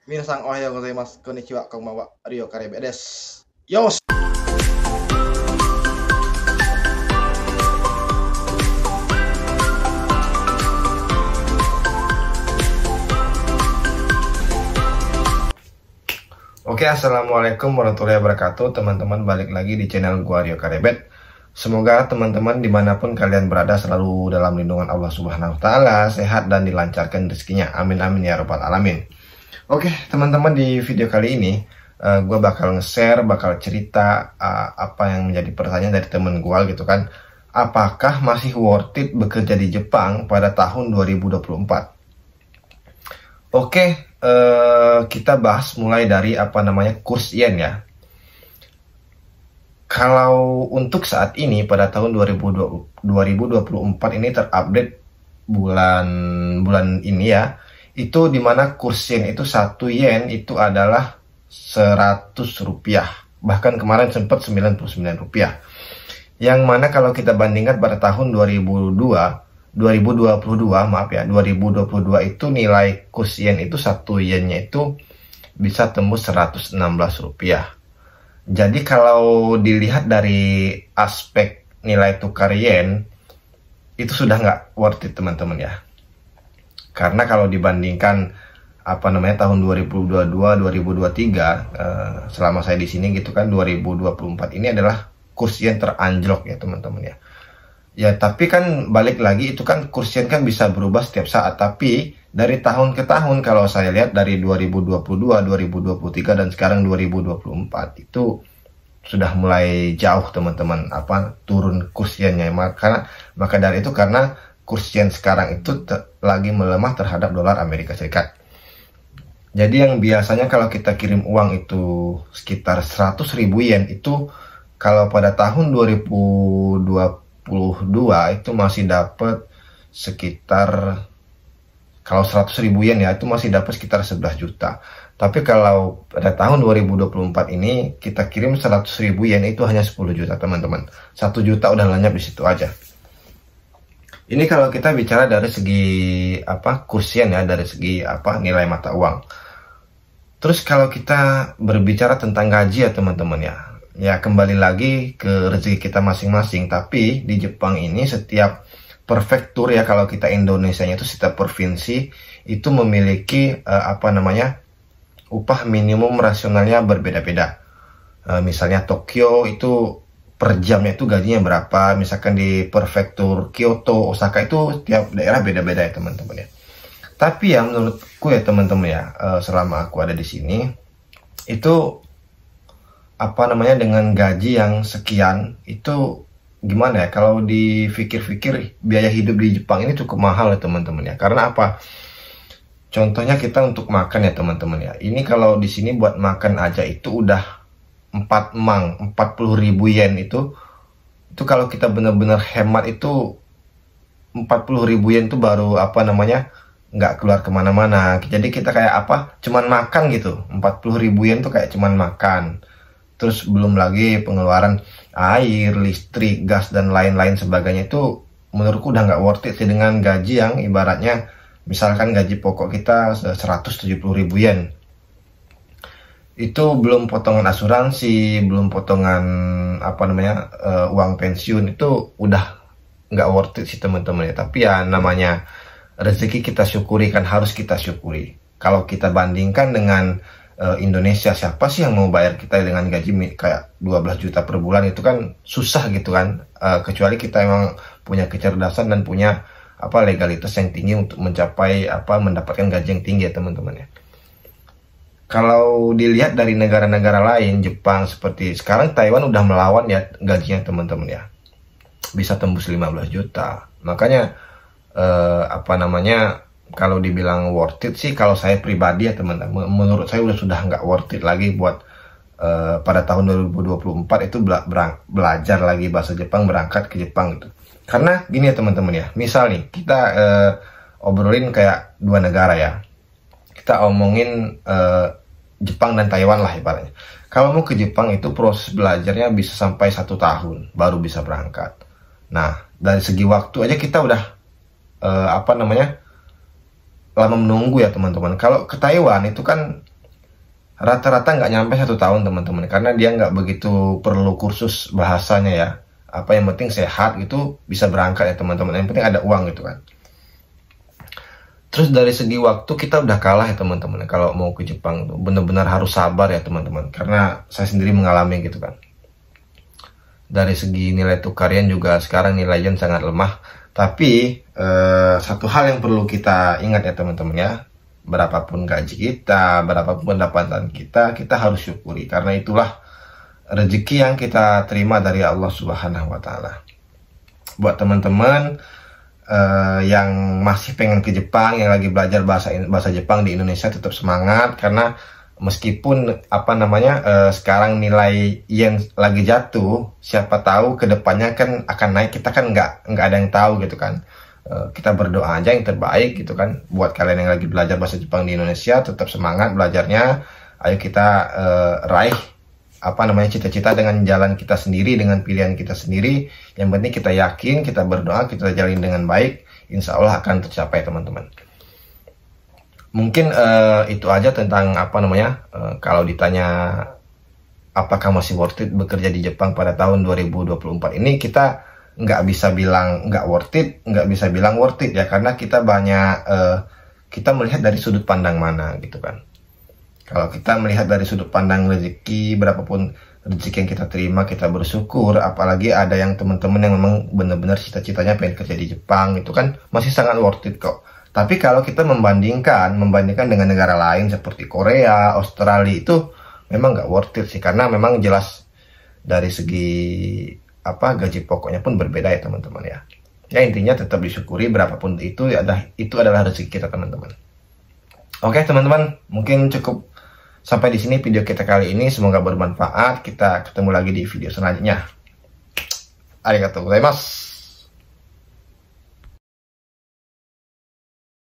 Minasan ohayo gozaimasu. Konnichiwa, konbanwa. Ryo Karebe desu. Yosh! Oke, assalamualaikum warahmatullahi wabarakatuh. Teman-teman, balik lagi di channel gua Ryo Karebet. Semoga teman-teman dimanapun kalian berada selalu dalam lindungan Allah Subhanahu wa Ta'ala, sehat dan dilancarkan rezekinya. Amin amin ya rabbal alamin. Oke, teman-teman, di video kali ini gue bakal nge-share, bakal cerita apa yang menjadi pertanyaan dari temen gue gitu kan. Apakah masih worth it bekerja di Jepang pada tahun 2024? Oke, kita bahas mulai dari kurs yen ya. Kalau untuk saat ini pada tahun 2024 ini terupdate bulan ini ya, itu dimana kurs yen itu 1 yen itu adalah 100 rupiah, bahkan kemarin sempat 99 rupiah. Yang mana kalau kita bandingkan pada tahun 2022 itu nilai kurs yen itu 1 yennya itu bisa tembus 116 rupiah. Jadi kalau dilihat dari aspek nilai tukar yen itu sudah nggak worth it teman-teman ya. Karena kalau dibandingkan tahun 2022 2023 selama saya di sini gitu kan, 2024 ini adalah kurs yen teranjlok ya teman-teman ya. Ya, tapi kan balik lagi, itu kan kurs yen kan bisa berubah setiap saat. Tapi dari tahun ke tahun, kalau saya lihat dari 2022, 2023, dan sekarang 2024, itu sudah mulai jauh teman-teman, turun kurs yennya. Maka dari itu, karena kurs yen sekarang itu lagi melemah terhadap dolar Amerika Serikat. Jadi yang biasanya kalau kita kirim uang itu sekitar 100.000 yen, itu kalau pada tahun 2022 itu masih dapat sekitar, kalau 100.000 yen ya, itu masih dapat sekitar 11 juta. Tapi kalau pada tahun 2024 ini kita kirim 100.000 yen itu hanya 10 juta teman-teman. 1 juta udah lenyap di situ aja. Ini kalau kita bicara dari segi kurs yen ya, dari segi nilai mata uang. Terus kalau kita berbicara tentang gaji ya teman-teman ya. Ya, kembali lagi ke rezeki kita masing-masing. Tapi di Jepang ini setiap prefektur ya, kalau kita Indonesianya itu setiap provinsi itu memiliki upah minimum rasionalnya berbeda-beda. Misalnya Tokyo itu per jamnya itu gajinya berapa. Misalkan di prefektur Kyoto, Osaka itu tiap daerah beda-beda ya teman-teman ya. Tapi ya menurutku ya teman-teman ya, selama aku ada di sini itu dengan gaji yang sekian itu gimana ya, kalau dipikir-pikir biaya hidup di Jepang ini cukup mahal ya teman-teman ya. Karena apa? Contohnya kita untuk makan ya teman-teman ya. Ini kalau di sini buat makan aja itu udah 40.000 yen itu kalau kita benar-benar hemat itu 40.000 yen itu baru nggak keluar kemana-mana. Jadi kita kayak cuman makan gitu. 40.000 yen tuh kayak cuman makan. Terus belum lagi pengeluaran air, listrik, gas, dan lain-lain sebagainya. Itu menurutku udah nggak worth it sih dengan gaji yang ibaratnya misalkan gaji pokok kita 170.000 yen. Itu belum potongan asuransi, belum potongan uang pensiun, itu udah nggak worth it sih teman-teman ya. Tapi ya namanya rezeki kita syukuri, kan harus kita syukuri. Kalau kita bandingkan dengan Indonesia, siapa sih yang mau bayar kita dengan gaji kayak 12 juta per bulan? Itu kan susah gitu kan, kecuali kita emang punya kecerdasan dan punya legalitas yang tinggi untuk mencapai mendapatkan gaji yang tinggi ya teman-teman ya. Kalau dilihat dari negara-negara lain, Jepang seperti sekarang, Taiwan udah melawan ya gajinya teman-teman ya, bisa tembus 15 juta. Makanya kalau dibilang worth it sih, kalau saya pribadi ya teman-teman, menurut saya sudah nggak worth it lagi buat pada tahun 2024 itu belajar lagi bahasa Jepang, berangkat ke Jepang gitu. Karena gini ya teman-teman ya, misal nih kita obrolin kayak dua negara ya, kita omongin Jepang dan Taiwan lah ibaratnya. Kalau mau ke Jepang itu proses belajarnya bisa sampai 1 tahun baru bisa berangkat. Nah, dari segi waktu aja kita udah lama menunggu ya teman-teman. Kalau ke Taiwan itu kan rata-rata nggak nyampe 1 tahun teman-teman, karena dia nggak begitu perlu kursus bahasanya ya. Apa yang penting sehat gitu, bisa berangkat ya teman-teman, yang penting ada uang gitu kan. Terus dari segi waktu kita udah kalah ya teman-teman, kalau mau ke Jepang tuh bener-bener harus sabar ya teman-teman, karena saya sendiri mengalami gitu kan. Dari segi nilai tukar yen juga sekarang nilai yen sangat lemah. Tapi satu hal yang perlu kita ingat ya teman-teman ya, berapapun gaji kita, berapapun pendapatan kita, kita harus syukuri, karena itulah rezeki yang kita terima dari Allah Subhanahu wa Ta'ala. Buat teman-teman yang masih pengen ke Jepang, yang lagi belajar bahasa Jepang di Indonesia, tetap semangat, karena meskipun sekarang nilai yen lagi jatuh, siapa tahu kedepannya kan akan naik, kita kan nggak ada yang tahu gitu kan. Kita berdoa aja yang terbaik gitu kan. Buat kalian yang lagi belajar bahasa Jepang di Indonesia, tetap semangat belajarnya. Ayo kita raih cita-cita dengan jalan kita sendiri, dengan pilihan kita sendiri. Yang penting kita yakin, kita berdoa, kita jalin dengan baik, insya Allah akan tercapai teman-teman. Mungkin itu aja tentang kalau ditanya apakah masih worth it bekerja di Jepang pada tahun 2024 ini, kita nggak bisa bilang nggak worth it, nggak bisa bilang worth it ya, karena kita kita melihat dari sudut pandang mana gitu kan. Kalau kita melihat dari sudut pandang rezeki, berapapun rezeki yang kita terima, kita bersyukur. Apalagi ada yang teman-teman yang memang benar-benar cita-citanya pengen kerja di Jepang, itu kan masih sangat worth it kok. Tapi kalau kita membandingkan dengan negara lain seperti Korea, Australia, itu memang nggak worth it sih, karena memang jelas dari segi gaji pokoknya pun berbeda ya teman-teman ya. Ya intinya tetap disyukuri, berapapun itu adalah rezeki kita teman-teman. Oke teman-teman, mungkin cukup sampai di sini video kita kali ini, semoga bermanfaat. Kita ketemu lagi di video selanjutnya. Arigatou gozaimasu.